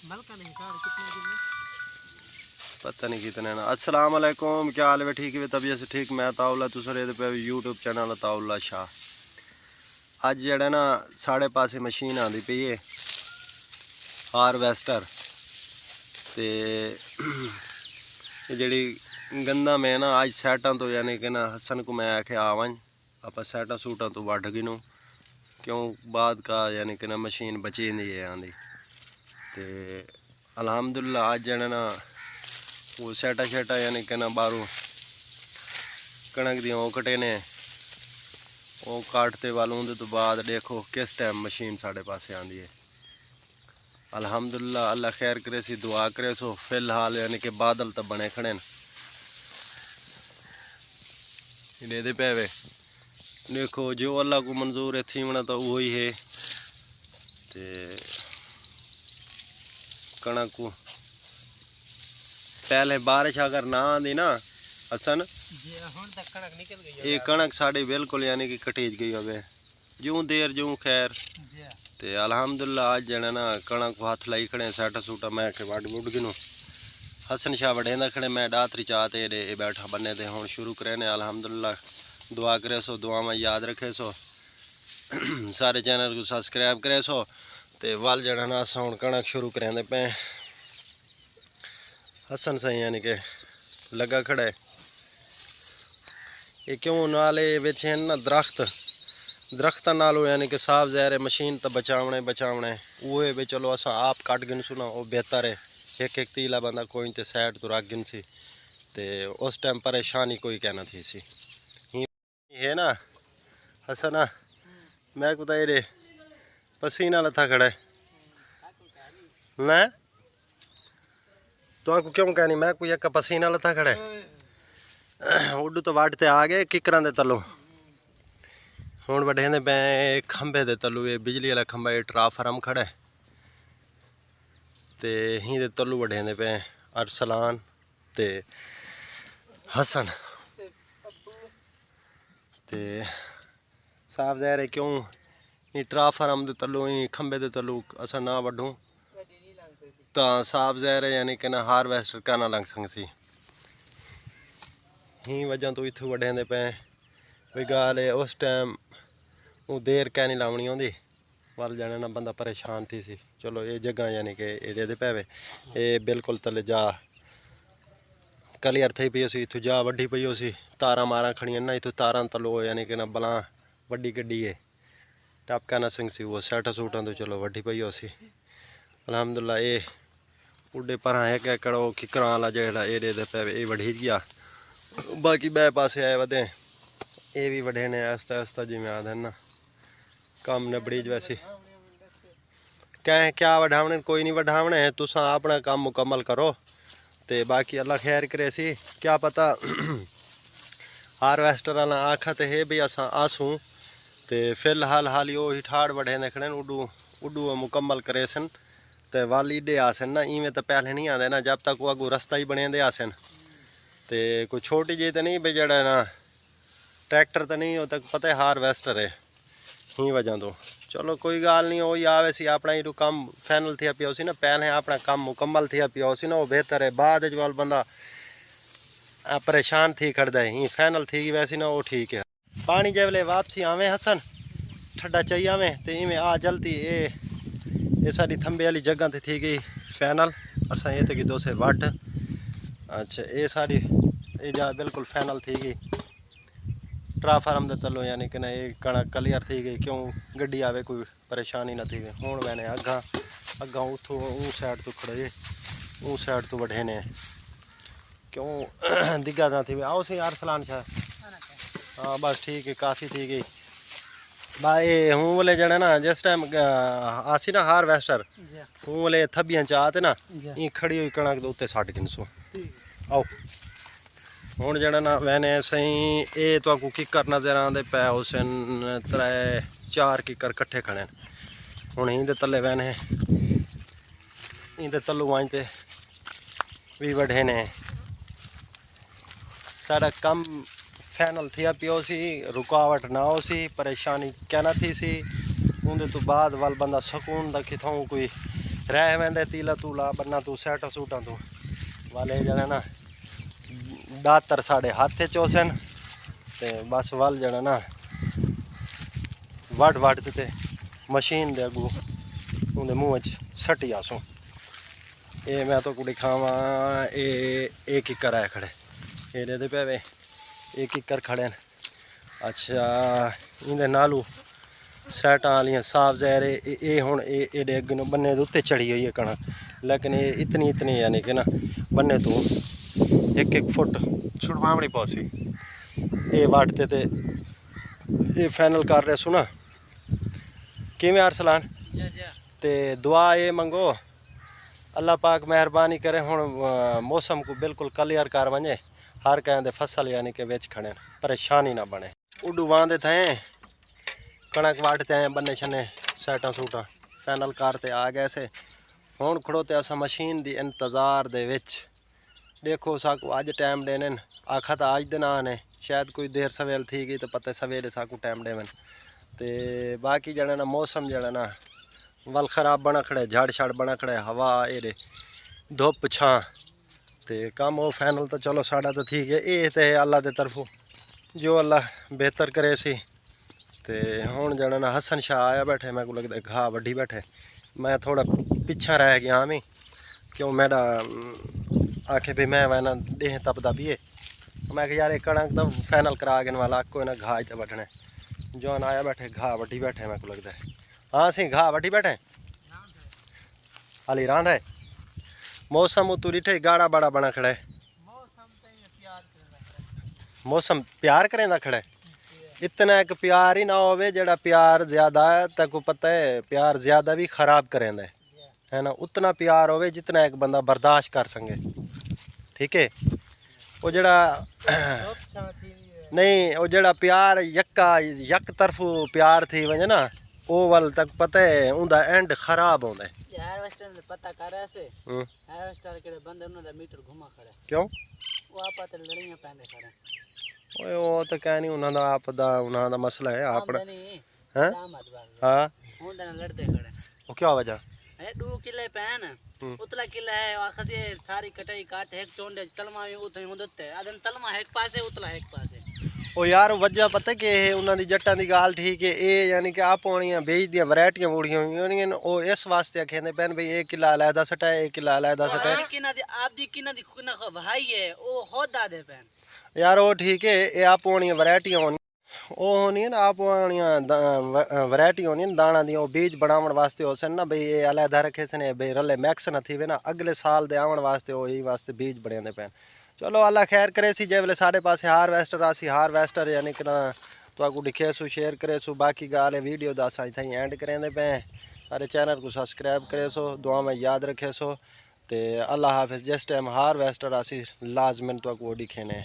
पता नहीं कितने ना। अस्सलाम वालेकुम, क्या हाल है? ठीक है, तबीयत से ठीक। मैं ताउला तुसरे पे यूट्यूब चैनल ताउला शाह। अज जड़ा ना साढ़े पासे मशीन आती पई है हारवेस्टर ते जी गंदा में ना अज सैटां तो यानी कि ना हसन को मैं आखे आवन आप सैटां सूटां तो वढ़ गिनूँ क्यों बाद का यानी कि ना मशीन बची नहीं है आंदी ते अल्हम्दुलिल्लाह अज जड़ा ना वो सैटा शैटा यानी कि ना बारू कणक दी कटे ने वो काटते वालों तो बाद देखो किस टाइम मशीन साढ़े पास आंदी है। अल्हम्दुलिल्लाह अल्लाह खैर करे सी, दुआ करे सो। फिलहाल यानी कि बादल तो बने खड़े दे पे वे देखो जो अल्लाह को मंजूर है थीवना तो वही है ते कणक को पहले बारिश अगर ना आती ना हसन ये कणक साड़ी बिल्कुल यानी कि कटीज गई हवे जूं देर जूं खैर ते अल्हम्दुलिल्लाह आज जने ना कणक हाथ लाई खड़े सैटा सूटा मैं के वड वुड गिनू हसन शाह वडेंदा खड़े मैं डातरी चाहते ये बैठा बने थे हुण शुरू करे ने। अल्हम्दुलिल्लाह दुआ करे सो, दुआ में याद रखे सो, सारे चैनल को सब्सक्राइब करे सो ते वल जड़ा ना अस हुण कणक शुरू करेंदे पे हसन सही यानी कि लगा खड़ा है ये क्यों नाले विच हैं ना दरख्त नालों यानी कि साफ ज़हर है मशीन तो बचावने वो भी चलो अस आप कट गिन सुना वो बेहतर है। एक तीला बंदा कोई तो सैड तो रख गिन सी ते उस टाइम परेशानी कोई कहना थी सी है ना हसन मैं कुछ रे पसीना लथा खड़ा है मैं तो आपको क्यों कहनी मैं कोई एक पसीना लथा खड़ा है उड्डू तो वाटते आ गए किकरां दे तलो हुण वढेंदे पे खंबे दे तलू ये बिजली वाला खंबा ये ट्रांसफार्म खड़ा है ते ही दे तलू वढेंदे पे अरसलान ते हसन ते साफ ज़ाहिर है क्यों ये ट्रांसफार्म दे तलू ही खंबे दे तलू असा ना वढूं तो साफ ज़ाहिर है यानी कि ना हारवेस्टर का ना लंघ सी ही वजह तो इतों वढेंदे पे कोई गाल है उस टाइम वो देर क्या नहीं लावनी आँदी वल जाने ना बंदा परेशान थी सी। चलो ये जगह यानी कि ये पे ये बिल्कुल तले जा क्लियर थी पी इतों जा वड्डी पई सी तारा मारा खड़ियां ना इतों तारा तलो यानी कि ना बला वड्डी गड्डी है टपका ना सिंह सी वो सैटा सूटा तो चलो वड्डी पई सी। अल्हम्दुलिल्लाह ये उड्डे पर एक एकड़ किकरां वाला जेड़ा एरिया दे पे ये वढ़ी गया बाकी बे पासे आए वधे ये भी वढ़े ने आस्ता आस्ता जिमें आदे ना कम नबड़ीज वैसे कहें क्या वढ़ावने कोई नहीं वढ़ावने है तुसा अपना काम मुकम्मल करो ते बाकी अल्लाह खैर करे सी। क्या पता हारवेस्टर वाला आखा तो है भी असा आसूँ ते फिलहाल हाल यो ही ठाड़ वढ़े देखने उड्डू मुकम्मल करे सन ते वाल ईडे आसन ना इवें तो पहले नहीं आते ना जब तक वो अगू रस्ता ही बने दे आसन ते कोई छोटी जी तो नहीं भी जड़ा ना ट्रैक्टर तो नहीं हो तक पता है हारवेस्टर है ही वजह तो चलो कोई गाल नहीं हो आवे सी अपना ही काम फाइनल थिया पिया ना पहले अपना काम मुकम्मल थिया पिया ना वो बेहतर है बाद वाल बंदा परेशान थी खड़दा है ही फाइनल थी वैसे ना वो ठीक है। पानी जब वापसी आवे हसन ठंडा चाहिए आवे तो इवें आ जल्दी ये सारी थंबे वाली जगह ते थी गई फाइनल असा ये तो दो से वट अच्छा ये सारी ये जा बिल्कुल फाइनल थी गई ट्रांसफार्म दे तलो यानी कि ना ये कणक क्लियर थी गई क्यों गड्डी आवे कोई परेशानी ना थी गई हुण मैंने अग्गा उतो साइड तो खड़े साइड तो वढ़े ने क्यों दिग्गा ना थी आओ सी अरसलान शाह हाँ बस ठीक है काफ़ी थी गई भाई हूँ बोले जने ना जिस टाइम आसी ना हारवेस्टर हूँ बोले थबियां चाहते ना ये खड़ी हुई कणक के उत्ते 350 आओ हुण जड़ा ना मैंने सही ये तो आपको किकर नजर आते पे उस 3-4 किकर कट्ठे खड़े हुण इंदे तले वैने इंदे तलू वांजते भी वढ़े ने सारा कम फाइनल थिया पियो सी रुकावट ना हो सी परेशानी क्या ना थी सी उनके तो बाद वाल बंदा सुकून दा किथों कोई रह वेंदे तीला तूला बन्ना तू सैटा सूटा तू वाले जने ना दातर साढ़े हाथे चोसन ते बस वल जने ना वड ते मशीन दे अगू उनके मुँह च सटी आसूं। ये मैं तो कुड़ी खावा ये एक इक्कर है खड़े ये दे पे वे एक इक्कर खड़े न। अच्छा इंदे नालू सैटा वालियां साफ जहर ये हुण एडे अगे बन्ने दे उत्ते चढ़ी हुई है कणक, लेकिन ये इतनी यानी कि ना बन्ने तो 1-1 फुट छुड़वावनी पौसी ये वाटते ते ये फाइनल कर रहे सु ना किवें अरसलान ते दुआ ये मंगो अल्लाह पाक मेहरबानी करे हुण मौसम को बिल्कुल क्लियर कर वने हर कहते फसल यानी कि विच खड़े परेशानी ना बने। उडू वांदे थे कणक वाटते हैं बन्ने छन्ने सैटा सूटा फाइनल करते आ गए से हुण खड़ोते असा मशीन दी इंतज़ार दे विच। देखो साकू अज टाइम देने आखा तो अज दिन आने शायद कोई देर सवेल थी गई तो पता सवेरे साकू टाइम देवन ते बाकी जने ना मौसम जड़ा ना वल खराब बना खड़े झड़ छड़ बना खड़े हवा ये धुप छां ते काम वो फाइनल तो चलो साड़ा तो ठीक है ये तो अल्लाह के तरफों जो अल्लाह बेहतर करे सी। ते हुण जड़ा ना हसन शाह आया बैठे मैं को लगता घा वड्डी बैठे मैं थोड़ा पिछा रह गया हमें क्यों मेरा आखे भी मैं वह ना देह तपदा भी है मैं यार एक कणक तो फाइनल करा गए वाला कोई ना घा तो वड्डने जोन आया बैठे घा वड्डी बैठे मैं को लगता है हाँ सी घा वड्डी बैठे हाली रांध है मौसम उतू डिठे गाड़ा बड़ा बना खड़ा है मौसम प्यार करेंदा खड़ा है इतना एक प्यार ही ना होवे जड़ा प्यार ज्यादा है तक पता है प्यार ज्यादा भी खराब करेंदा है ना उतना प्यार होवे जितना एक बंदा बर्दाश्त कर सके ठीक है वो जड़ा नहीं वो जड़ा प्यार यक तरफू प्यार थी वजे ना ओ वाल तक पता है उनका एंड खराब होंदा है यार वेस्टर्न पता कर रहे से यार वेस्टर्न के बंदे उन्होंने मीटर घुमा खड़े क्यों वो आप ते लड़ियां पैंदे खड़े ओए वो तो कह नहीं उन्हां दा आप दा उन्हां दा मसला है अपना हैं हां उन्होंने लड़ते खड़े वो क्या वजह है 2 किले पैन उतला किला है आखसे सारी कटाई काट एक चोंडे तलमा में उते हुंदते अदन तलमा एक पासे उतला एक पासे ओ यार वजह पता कि उन्हां दी जट्टां दी गाल ठीक है ये यानी कि आप होनियां बेच दियां वैरायटियां बूड़ियां होनियां ओ इस वास्ते आखेंदे पैन भाई 1 किला अलहदा सटा है 1 किला अलहदा सटा है किना दी आप दी किना दी खुना भाई है ओ होदा दे पैन यार वो ठीक है ये आप होनियां वैरायटियां होनी ओ होनी ना आप होनियां वैरायटी होनी दाणा दी ओ बीज बनावण वास्ते हो सन ना भाई ये अलहदा रखे सन भाई रले मैक्स न थी वे ना अगले साल दे आवन वास्ते ओ ही वास्ते बीज बनेंदे पैन। चलो अल्लाह खैर करे सी जे वेले साढ़े पास हारवेस्टर आसी हारवेस्टर यानी कि ना तो आपको दिखे सु शेयर करे सु बाकी गाल वीडियो दा असां इत्थां एंड करेंदे पे सारे चैनल को सब्सक्राइब करे सो दुआ में याद रखे सो ते अल्लाह हाफिज़ जिस टाइम हारवेस्टर आसी लाजमन तो आपको दिखे ने।